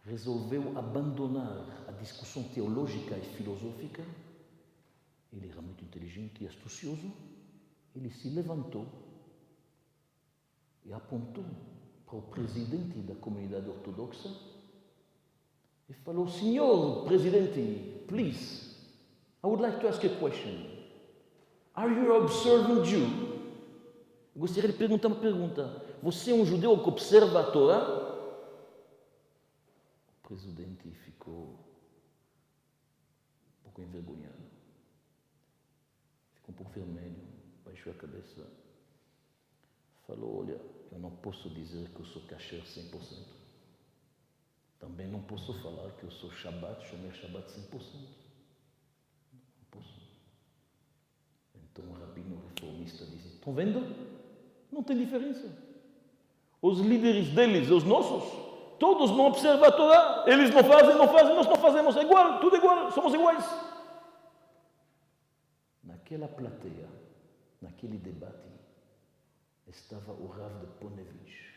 resolveu abandonar a discussão teológica e filosófica. Ele era muito inteligente e astucioso. Ele se levantou e apontou para o presidente da comunidade ortodoxa e falou: Senhor presidente, please, I would like to ask you a question. Are you an observant Jew? Eu gostaria de perguntar uma pergunta. Você é um judeu que observa a Torá? O presidente ficou um pouco envergonhado. Ficou um pouco vermelho, baixou a cabeça. Falou: olha, eu não posso dizer que eu sou kasher 100%. Também não posso falar que eu sou Shabbat, chamei Shabbat 100%. Não posso. Então o rabino reformista disse: estão vendo? Não tem diferença. Os líderes deles, os nossos, todos não observam a Torá. Eles não fazem, nós não fazemos. É igual, tudo igual, somos iguais. Naquela plateia, naquele debate, estava o Rav de Ponevich,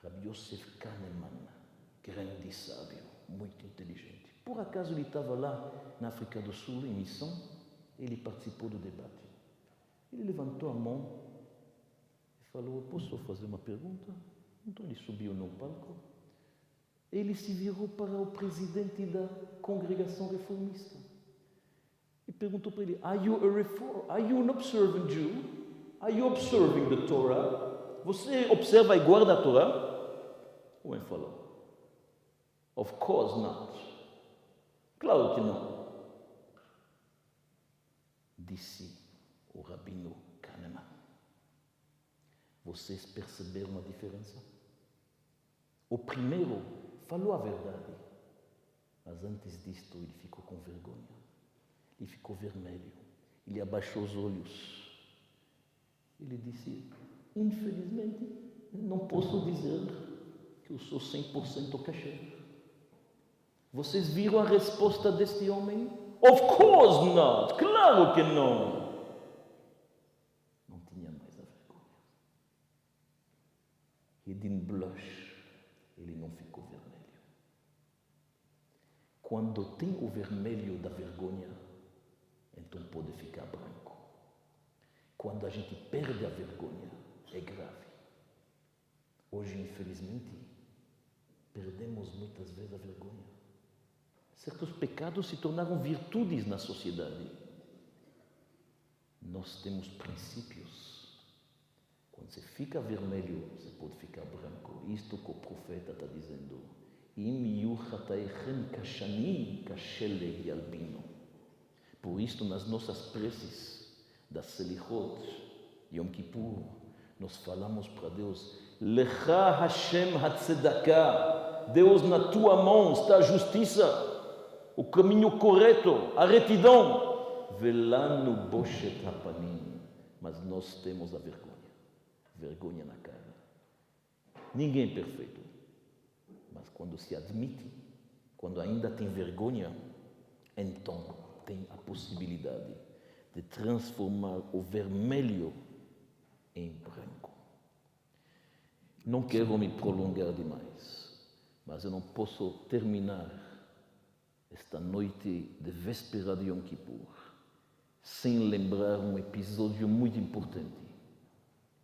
Rabbi Yosef Kahneman, grande sábio, muito inteligente. Por acaso ele estava lá na África do Sul, em missão, ele participou do debate. Ele levantou a mão e falou: posso fazer uma pergunta? Então ele subiu no palco. Ele se virou para o presidente da congregação reformista e perguntou para ele: Are you an observant Jew? Are you observing the Torah? Você observa e guarda a Torá? O homem falou: Of course not. Claro que não. Disse o rabino Kahneman: vocês perceberam a diferença? O primeiro falou a verdade, mas antes disto ele ficou com vergonha. Ele ficou vermelho. Ele abaixou os olhos. Ele disse: infelizmente, não posso dizer que eu sou 100% kasher. Vocês viram a resposta deste homem? Of course not! Claro que não! Não tinha mais a vergonha. He didn't blush. Ele não ficou vermelho. Quando tem o vermelho da vergonha, então pode ficar branco. Quando a gente perde a vergonha, é grave. Hoje, infelizmente, perdemos muitas vezes a vergonha. Certos pecados se tornaram virtudes na sociedade. Nós temos princípios. Quando você fica vermelho, você pode ficar branco. Isto que o profeta está dizendo. Por isto, nas nossas preces das Selichot, Yom Kippur, nós falamos para Deus: Lecha Hashem HaTzedakah, Deus, na tua mão está a justiça, o caminho correto, a retidão. Velanu boshet hapanim, mas nós temos a vergonha na cara. Ninguém é perfeito, mas quando se admite, quando ainda tem vergonha, então tem a possibilidade de transformar o vermelho em branco. Não quero me prolongar demais, mas eu não posso terminar esta noite de véspera de Yom Kippur sem lembrar um episódio muito importante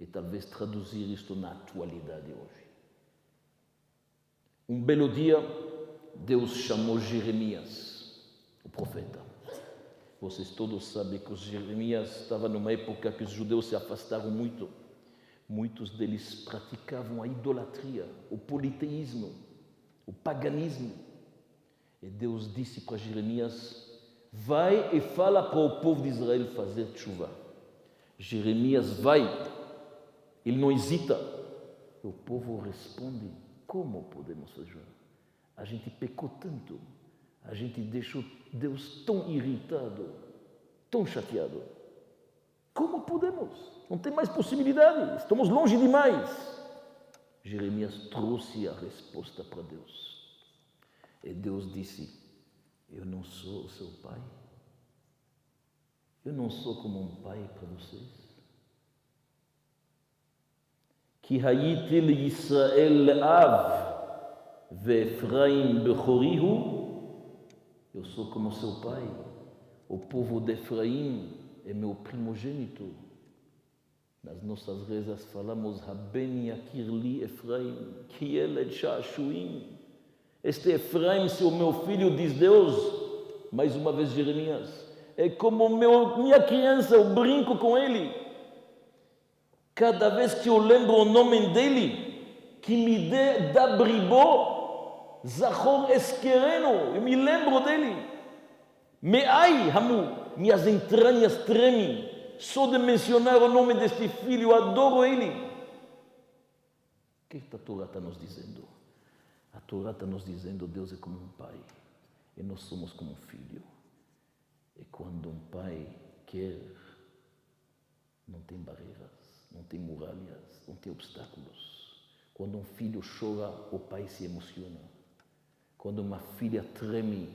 e talvez traduzir isto na atualidade hoje. Um belo dia, Deus chamou Jeremias, o profeta. Vocês todos sabem que Jeremias estava numa época que os judeus se afastaram muito. Muitos deles praticavam a idolatria, o politeísmo, o paganismo. E Deus disse para Jeremias: vai e fala para o povo de Israel fazer chuva. Jeremias vai, ele não hesita. E o povo responde: como podemos fazer? A gente pecou tanto, a gente deixou Deus tão irritado, tão chateado. Como podemos? Não tem mais possibilidade, estamos longe demais. Jeremias trouxe a resposta para Deus. E Deus disse: eu não sou o seu pai? Eu não sou como um pai para vocês? Ki hayiti li Yisrael av ve'Efraim bechorihu. Eu sou como seu pai. O povo de Efraim é meu primogênito. Nas nossas rezas falamos: Haben yakir li Efraim, ki eled sha'shuim. Este Efraim, seu meu filho, diz Deus, mais uma vez Jeremias, é como minha criança, eu brinco com ele. Cada vez que eu lembro o nome dele, que me dá bribó, Zachor Esquereno, eu me lembro dele. Me'ai, Hamu, minhas entranhas tremem, só de mencionar o nome deste filho, eu adoro ele. O que a Torá está nos dizendo? A Torá está nos dizendo: Deus é como um pai e nós somos como um filho. E quando um pai quer, não tem barreiras, não tem muralhas, não tem obstáculos. Quando um filho chora, o pai se emociona. Quando uma filha treme,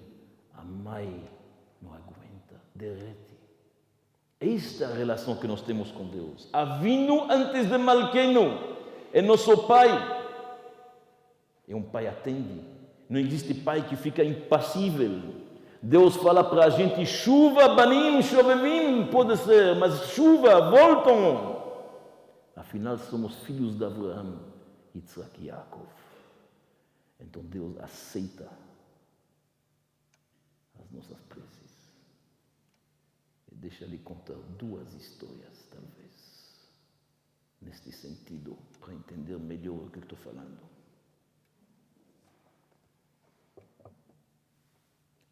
a mãe não aguenta, derrete. Esta é a relação que nós temos com Deus. Avinu antes de Malkeinu é nosso pai. E um pai atende. Não existe pai que fica impassível. Deus fala para a gente: chuva, banim, chovevim, pode ser, mas chuva, voltam. Afinal, somos filhos de Abraão, Yitzhak e Yaakov. Então Deus aceita as nossas preces. E deixa-lhe contar duas histórias, talvez, neste sentido, para entender melhor o que eu estou falando.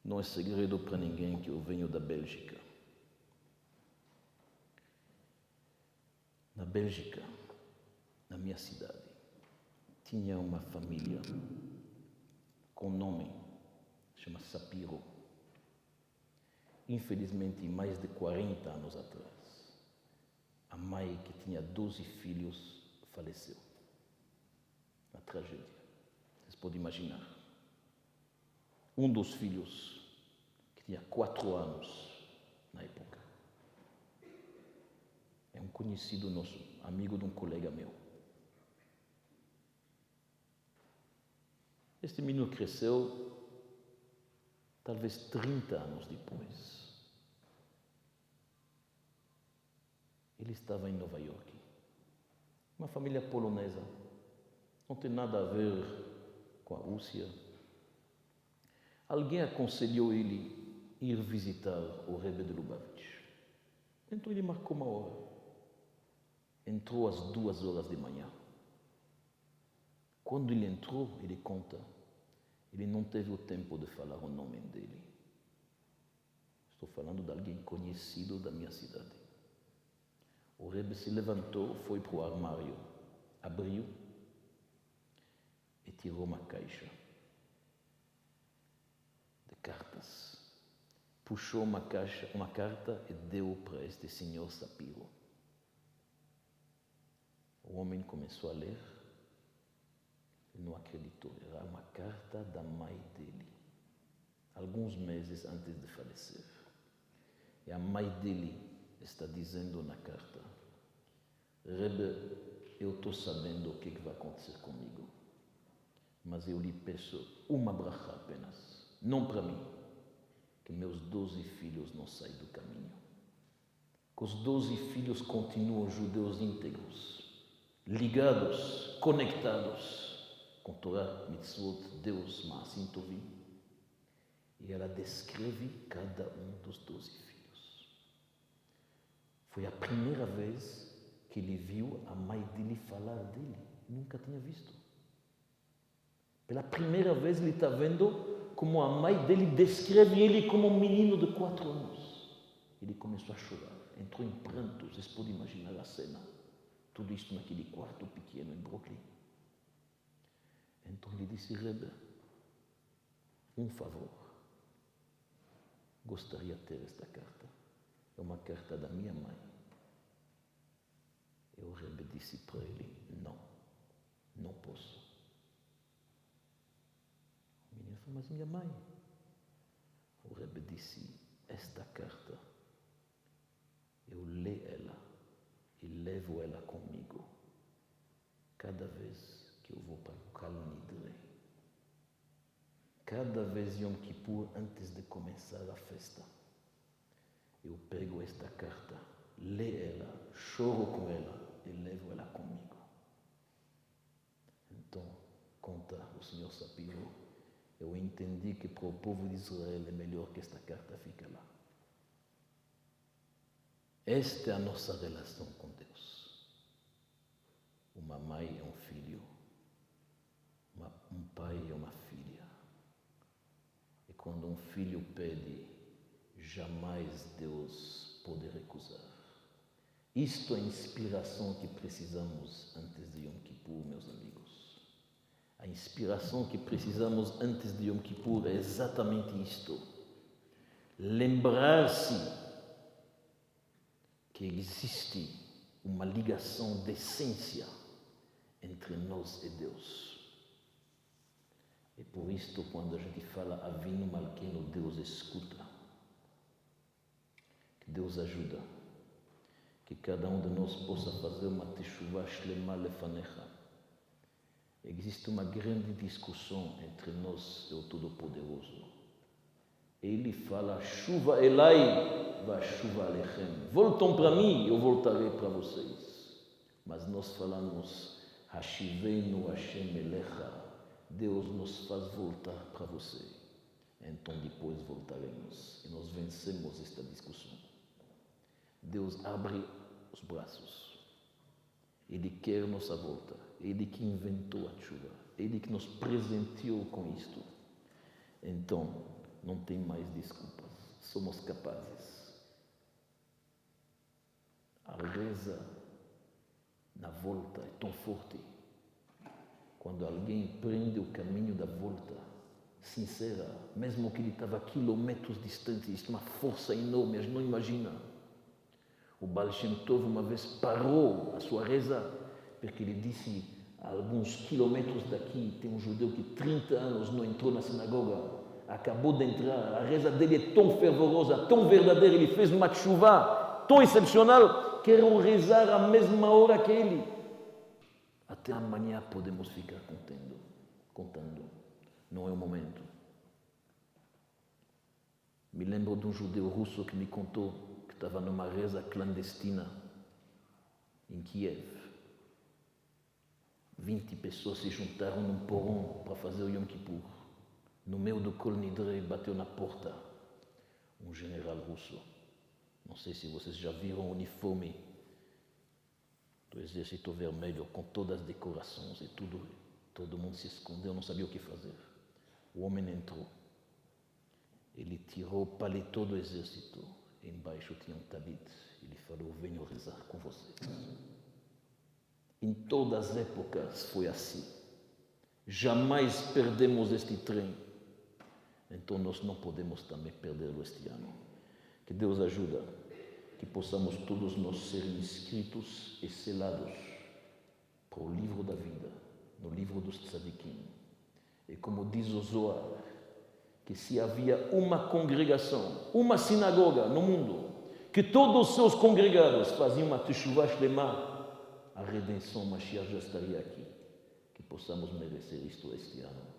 Não é segredo para ninguém que eu venho da Bélgica. Na Bélgica, na minha cidade, tinha uma família com nome, chama Sapiro. Infelizmente, mais de 40 anos atrás, a mãe, que tinha 12 filhos, faleceu. Uma tragédia. Vocês podem imaginar. Um dos filhos, que tinha 4 anos na época, é um conhecido nosso, amigo de um colega meu. Este menino cresceu talvez 30 anos depois. Ele estava em Nova York. Uma família polonesa. Não tem nada a ver com a Rússia. Alguém aconselhou ele ir visitar o Rebbe de Lubavitch. Então ele marcou uma hora. Entrou às 2 horas de manhã. Quando ele entrou, ele conta, ele não teve o tempo de falar o nome dele. Estou falando de alguém conhecido da minha cidade. O Rebbe se levantou, foi para o armário, abriu e tirou uma caixa de cartas. Puxou uma carta e deu para este senhor Sapiro. O homem começou a ler. Ele não acreditou, era uma carta da mãe dele, alguns meses antes de falecer. E a mãe dele está dizendo na carta: Rebbe, eu estou sabendo o que vai acontecer comigo, mas eu lhe peço uma brachá apenas, não para mim, que meus 12 filhos não saiam do caminho, que os 12 filhos continuam judeus íntegros, ligados, conectados com Torá, Mitzvot, Deus, Maasim Tovim. E ela descreve cada um dos 12 filhos. Foi a primeira vez que ele viu a mãe dele falar dele. Nunca tinha visto. Pela primeira vez ele está vendo como a mãe dele descreve ele como um menino de 4 anos. Ele começou a chorar, entrou em prantos. Vocês podem imaginar a cena. Tudo isso naquele quarto pequeno em Brooklyn. Então ele disse: Rebbe, um favor, gostaria de ter esta carta. É uma carta da minha mãe. E o Rebbe disse para ele: não posso. O menino falou: mas minha mãe. O Rebbe disse: esta carta, eu leio ela e levo ela comigo cada vez que eu vou para o Kal Nidre. Cada vez Yom Kippur, antes de começar a festa, eu pego esta carta, leio ela, choro com ela e levo ela comigo. Então, conta o Senhor Sapiro, eu entendi que para o povo de Israel é melhor que esta carta fique lá. Esta é a nossa relação com Deus. Uma mãe é um filho, um pai é uma filha. E quando um filho pede, jamais Deus pode recusar. Isto é a inspiração que precisamos antes de Yom Kippur, meus amigos. A inspiração que precisamos antes de Yom Kippur é exatamente isto. Lembrar-se que existe uma ligação de essência entre nós e Deus. E por isto, quando a gente fala Avinu Malkeinu, Deus escuta. Que Deus ajuda. Que cada um de nós possa fazer uma teshuvah shlema lefanecha. Existe uma grande discussão entre nós e o Todo-Poderoso. Ele fala: chuva elai, va chuva alechem. Voltam para mim, eu voltarei para vocês. Mas nós falamos: Hashivenu Hashem elecha. Deus nos faz voltar para você. Então depois voltaremos e nós vencemos esta discussão. Deus abre os braços. Ele quer nossa volta. Ele que inventou a chuva. Ele que nos presenteou com isto. Então, não tem mais desculpas. Somos capazes. A reza na volta é tão forte. Quando alguém prende o caminho da volta, sincera, mesmo que ele estava quilômetros distante, isso é uma força enorme, a gente não imagina. O Baal Shem Tov uma vez parou a sua reza, porque ele disse, a alguns quilômetros daqui, tem um judeu que 30 anos não entrou na sinagoga, acabou de entrar, a reza dele é tão fervorosa, tão verdadeira, ele fez uma chuva tão excepcional, quero rezar à mesma hora que ele. Até amanhã podemos ficar contando. Não é o momento. Me lembro de um judeu russo que me contou que estava numa reza clandestina em Kiev. 20 pessoas se juntaram num porão para fazer o Yom Kippur. No meio do Kol Nidre bateu na porta um general russo. Não sei se vocês já viram o uniforme do exército vermelho com todas as decorações e tudo. Todo mundo se escondeu, não sabia o que fazer. O homem entrou. Ele tirou o paletó do exército. Embaixo tinha um talit. Ele falou, venho rezar com vocês. Em todas as épocas foi assim. Jamais perdemos este trem. Então nós não podemos também perdê-lo este ano. Que Deus ajude, que possamos todos nós ser inscritos e selados para o livro da vida, no livro dos tzadikim. E como diz o Zohar, que se havia uma congregação, uma sinagoga no mundo, que todos os seus congregados faziam uma teshuvah shlema, a redenção Mashiach já estaria aqui. Que possamos merecer isto este ano.